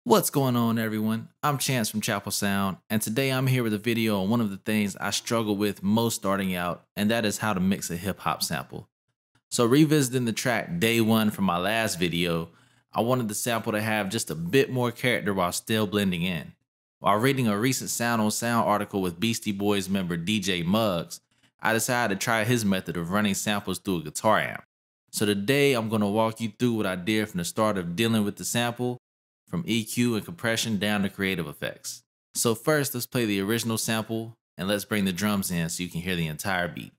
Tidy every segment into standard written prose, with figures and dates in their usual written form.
What's going on, everyone? I'm Chance from Chappell Sound, and today I'm here with a video on one of the things I struggle with most starting out, and that is how to mix a hip hop sample. So revisiting the track Day One from my last video, I wanted the sample to have just a bit more character while still blending in. While reading a recent Sound on Sound article with Beastie Boys member DJ Muggs, I decided to try his method of running samples through a guitar amp. So today I'm going to walk you through what I did from the start of dealing with the sample, from EQ and compression down to creative effects. So first, let's play the original sample and let's bring the drums in so you can hear the entire beat.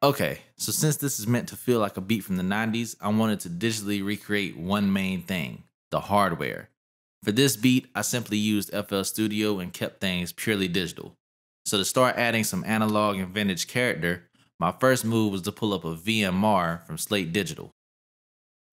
Okay, so since this is meant to feel like a beat from the 90s, I wanted to digitally recreate one main thing, the hardware. For this beat, I simply used FL Studio and kept things purely digital. So to start adding some analog and vintage character, my first move was to pull up a VMR from Slate Digital.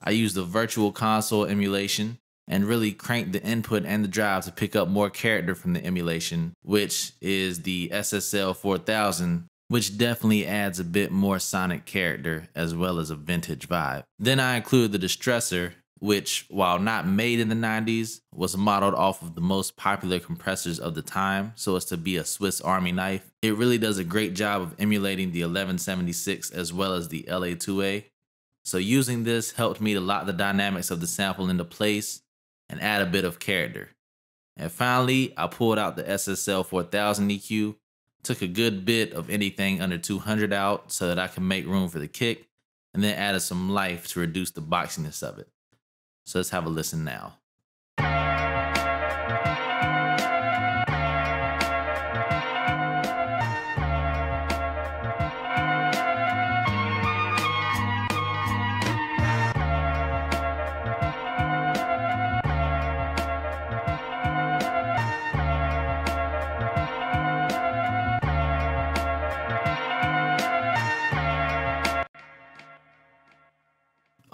I used the virtual console emulation and really cranked the input and the drive to pick up more character from the emulation, which is the SSL 4000, which definitely adds a bit more sonic character as well as a vintage vibe. Then I included the distressor, which, while not made in the 90s, was modeled off of the most popular compressors of the time so as to be a Swiss Army knife. It really does a great job of emulating the 1176 as well as the LA2A. So using this helped me to lock the dynamics of the sample into place and add a bit of character. And finally, I pulled out the SSL 4000 EQ, took a good bit of anything under 200 out so that I can make room for the kick, and then added some life to reduce the boxiness of it. So let's have a listen now.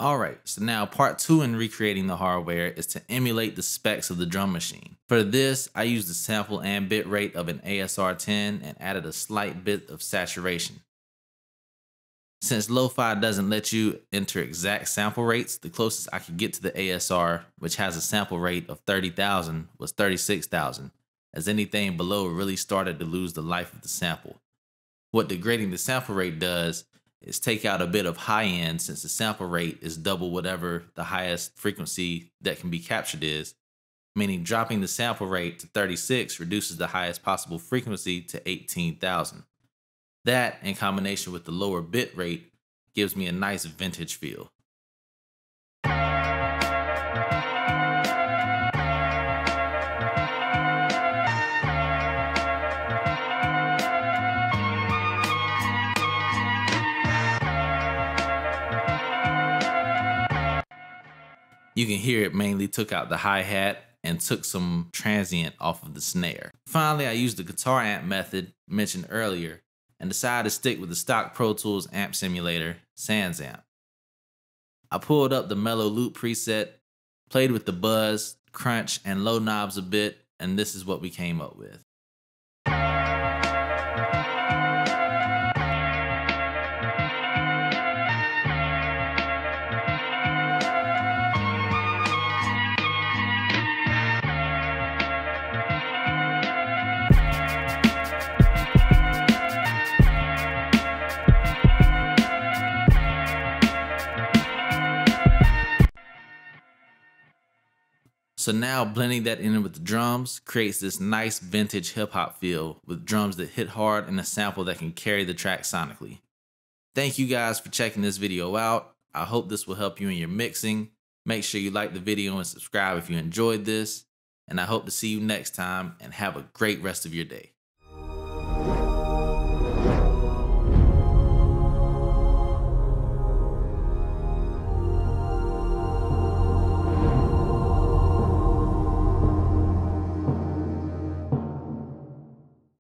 Alright, so now part 2 in recreating the hardware is to emulate the specs of the drum machine. For this, I used the sample and bit rate of an ASR10 and added a slight bit of saturation. Since lo-fi doesn't let you enter exact sample rates, the closest I could get to the ASR, which has a sample rate of 30,000, was 36,000, as anything below really started to lose the life of the sample. What degrading the sample rate does is take out a bit of high end, since the sample rate is double whatever the highest frequency that can be captured is, meaning dropping the sample rate to 36 reduces the highest possible frequency to 18,000. That, in combination with the lower bit rate, gives me a nice vintage feel. You can hear it mainly took out the hi-hat and took some transient off of the snare. Finally, I used the guitar amp method mentioned earlier and decided to stick with the stock Pro Tools amp simulator, Sans Amp. I pulled up the mellow loop preset, played with the buzz, crunch, and low knobs a bit, and this is what we came up with. So now blending that in with the drums creates this nice vintage hip hop feel with drums that hit hard and a sample that can carry the track sonically. Thank you guys for checking this video out. I hope this will help you in your mixing. Make sure you like the video and subscribe if you enjoyed this. And I hope to see you next time, and have a great rest of your day.